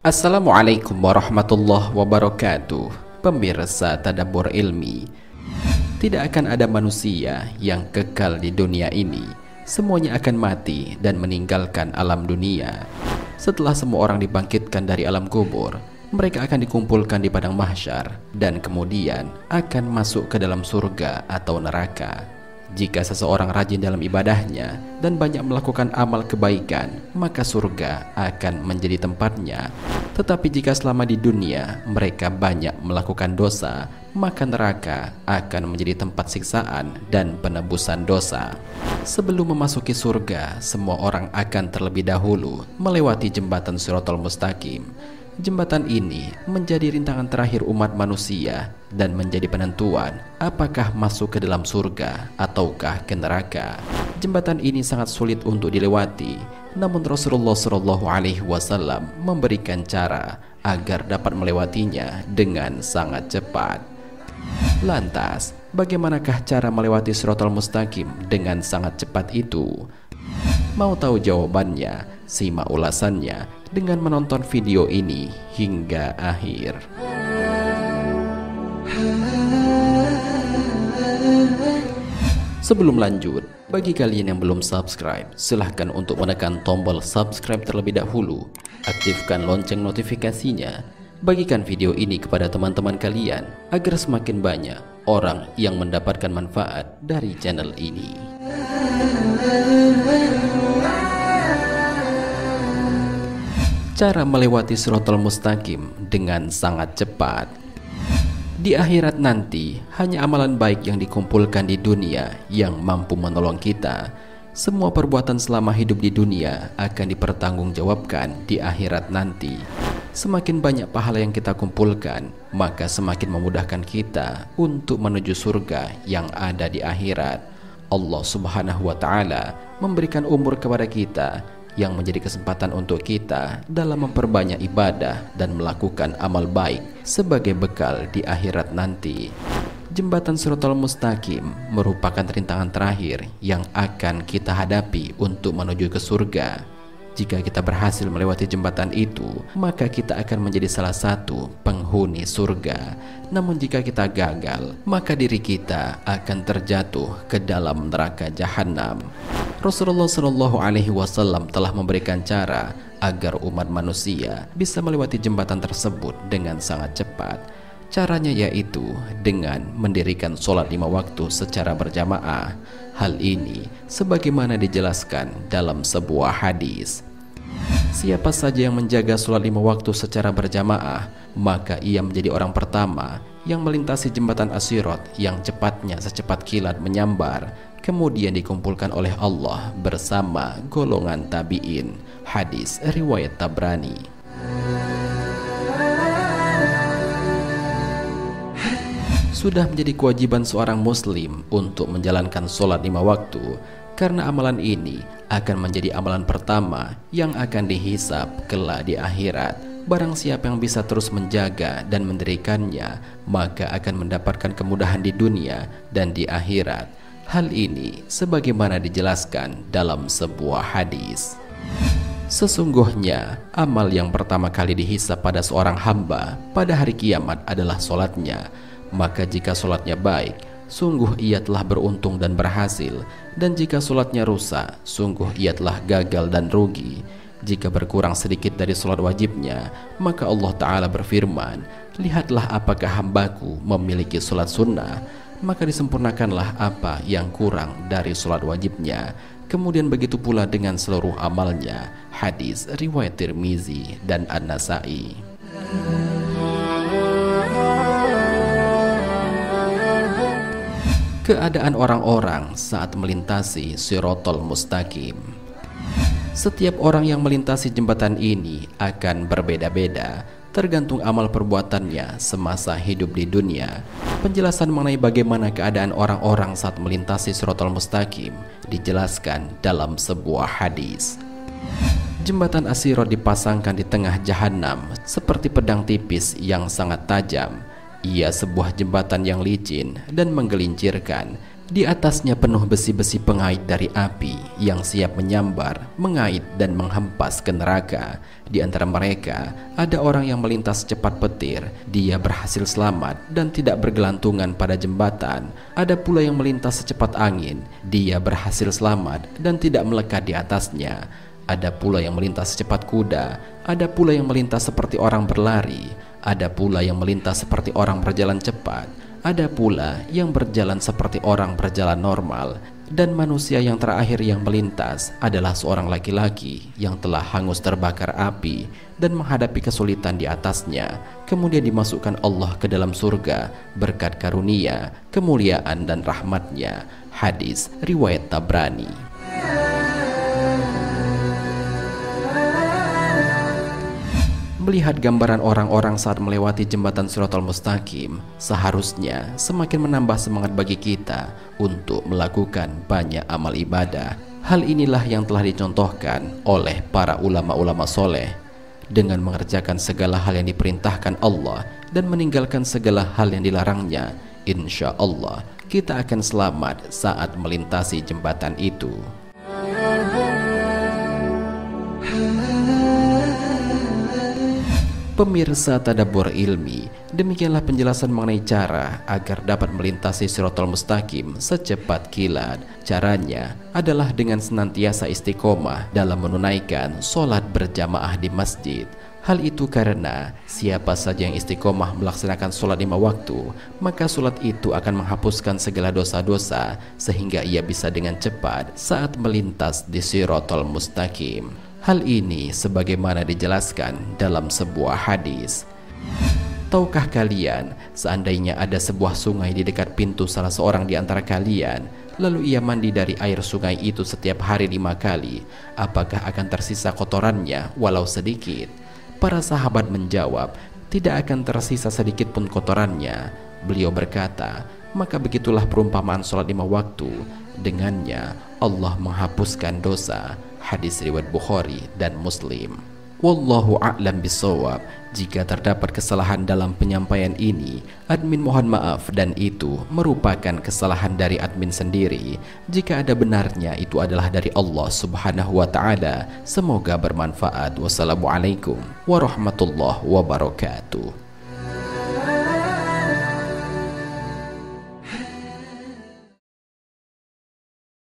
Assalamualaikum warahmatullahi wabarakatuh. Pemirsa Tadabbur Ilmi, tidak akan ada manusia yang kekal di dunia ini. Semuanya akan mati dan meninggalkan alam dunia. Setelah semua orang dibangkitkan dari alam kubur, mereka akan dikumpulkan di padang mahsyar dan kemudian akan masuk ke dalam surga atau neraka. Jika seseorang rajin dalam ibadahnya dan banyak melakukan amal kebaikan, maka surga akan menjadi tempatnya. Tetapi jika selama di dunia mereka banyak melakukan dosa, maka neraka akan menjadi tempat siksaan dan penebusan dosa. Sebelum memasuki surga, semua orang akan terlebih dahulu melewati jembatan Shiratal Mustaqim. Jembatan ini menjadi rintangan terakhir umat manusia dan menjadi penentuan apakah masuk ke dalam surga ataukah ke neraka. Jembatan ini sangat sulit untuk dilewati, namun Rasulullah SAW memberikan cara agar dapat melewatinya dengan sangat cepat. Lantas, bagaimanakah cara melewati Shiratal Mustaqim dengan sangat cepat itu? Mau tahu jawabannya? Simak ulasannya dengan menonton video ini hingga akhir. Sebelum lanjut, bagi kalian yang belum subscribe, silahkan untuk menekan tombol subscribe terlebih dahulu. Aktifkan lonceng notifikasinya. Bagikan video ini kepada teman-teman kalian agar semakin banyak orang yang mendapatkan manfaat dari channel ini. Cara melewati Shiratal Mustaqim dengan sangat cepat. Di akhirat nanti, hanya amalan baik yang dikumpulkan di dunia yang mampu menolong kita. Semua perbuatan selama hidup di dunia akan dipertanggungjawabkan di akhirat nanti. Semakin banyak pahala yang kita kumpulkan, maka semakin memudahkan kita untuk menuju surga yang ada di akhirat. Allah Subhanahu wa Ta'ala memberikan umur kepada kita yang menjadi kesempatan untuk kita dalam memperbanyak ibadah dan melakukan amal baik sebagai bekal di akhirat nanti. Jembatan Shiratal Mustaqim merupakan rintangan terakhir yang akan kita hadapi untuk menuju ke surga. Jika kita berhasil melewati jembatan itu, maka kita akan menjadi salah satu penghuni surga. Namun jika kita gagal, maka diri kita akan terjatuh ke dalam neraka jahanam. Rasulullah SAW telah memberikan cara agar umat manusia bisa melewati jembatan tersebut dengan sangat cepat. Caranya yaitu dengan mendirikan sholat 5 waktu secara berjamaah. Hal ini sebagaimana dijelaskan dalam sebuah hadis. Siapa saja yang menjaga sholat 5 waktu secara berjamaah, maka ia menjadi orang pertama yang melintasi jembatan As-Sirat yang cepatnya secepat kilat menyambar, kemudian dikumpulkan oleh Allah bersama golongan tabi'in. Hadis riwayat Tabrani. Sudah menjadi kewajiban seorang muslim untuk menjalankan sholat 5 waktu, karena amalan ini akan menjadi amalan pertama yang akan dihisap kelak di akhirat. Barang siapa yang bisa terus menjaga dan mendirikannya, maka akan mendapatkan kemudahan di dunia dan di akhirat. Hal ini sebagaimana dijelaskan dalam sebuah hadis. Sesungguhnya amal yang pertama kali dihisap pada seorang hamba pada hari kiamat adalah sholatnya. Maka jika sholatnya baik, sungguh ia telah beruntung dan berhasil. Dan jika sholatnya rusak, sungguh ia telah gagal dan rugi. Jika berkurang sedikit dari sholat wajibnya, maka Allah Ta'ala berfirman, lihatlah apakah hambaku memiliki sholat sunnah, maka disempurnakanlah apa yang kurang dari sholat wajibnya. Kemudian begitu pula dengan seluruh amalnya. Hadis riwayat Tirmizi dan An-Nasa'i. Keadaan orang-orang saat melintasi Shiratal Mustaqim. Setiap orang yang melintasi jembatan ini akan berbeda-beda, tergantung amal perbuatannya semasa hidup di dunia. Penjelasan mengenai bagaimana keadaan orang-orang saat melintasi Shiratal Mustaqim dijelaskan dalam sebuah hadis. Jembatan As-Sirat dipasangkan di tengah jahanam seperti pedang tipis yang sangat tajam. Ia sebuah jembatan yang licin dan menggelincirkan. Di atasnya penuh besi-besi pengait dari api yang siap menyambar, mengait dan menghempas ke neraka. Di antara mereka ada orang yang melintas cepat petir, dia berhasil selamat dan tidak bergelantungan pada jembatan. Ada pula yang melintas secepat angin, dia berhasil selamat dan tidak melekat di atasnya. Ada pula yang melintas secepat kuda, ada pula yang melintas seperti orang berlari, ada pula yang melintas seperti orang berjalan cepat. Ada pula yang berjalan seperti orang berjalan normal. Dan manusia yang terakhir yang melintas adalah seorang laki-laki yang telah hangus terbakar api dan menghadapi kesulitan di atasnya. Kemudian dimasukkan Allah ke dalam surga berkat karunia, kemuliaan dan rahmatnya. Hadis riwayat Tabrani. Melihat gambaran orang-orang saat melewati jembatan Shiratal Mustaqim seharusnya semakin menambah semangat bagi kita untuk melakukan banyak amal ibadah. Hal inilah yang telah dicontohkan oleh para ulama-ulama soleh. Dengan mengerjakan segala hal yang diperintahkan Allah dan meninggalkan segala hal yang dilarangnya, insya Allah kita akan selamat saat melintasi jembatan itu. Pemirsa Tadabbur Ilmi, demikianlah penjelasan mengenai cara agar dapat melintasi Shiratal Mustaqim secepat kilat. Caranya adalah dengan senantiasa istiqomah dalam menunaikan sholat berjamaah di masjid. Hal itu karena siapa saja yang istiqomah melaksanakan sholat 5 waktu, maka sholat itu akan menghapuskan segala dosa-dosa sehingga ia bisa dengan cepat saat melintas di Shiratal Mustaqim. Hal ini sebagaimana dijelaskan dalam sebuah hadis. Tahukah kalian, seandainya ada sebuah sungai di dekat pintu salah seorang di antara kalian, lalu ia mandi dari air sungai itu setiap hari 5 kali, apakah akan tersisa kotorannya walau sedikit? Para sahabat menjawab, tidak akan tersisa sedikit pun kotorannya. Beliau berkata, maka begitulah perumpamaan sholat 5 waktu. Dengannya Allah menghapuskan dosa. Hadis riwayat Bukhari dan Muslim. Wallahu a'lam bishawab. Jika terdapat kesalahan dalam penyampaian ini, admin mohon maaf dan itu merupakan kesalahan dari admin sendiri. Jika ada benarnya, itu adalah dari Allah Subhanahu wa taala. Semoga bermanfaat. Wassalamualaikum warahmatullahi wabarakatuh.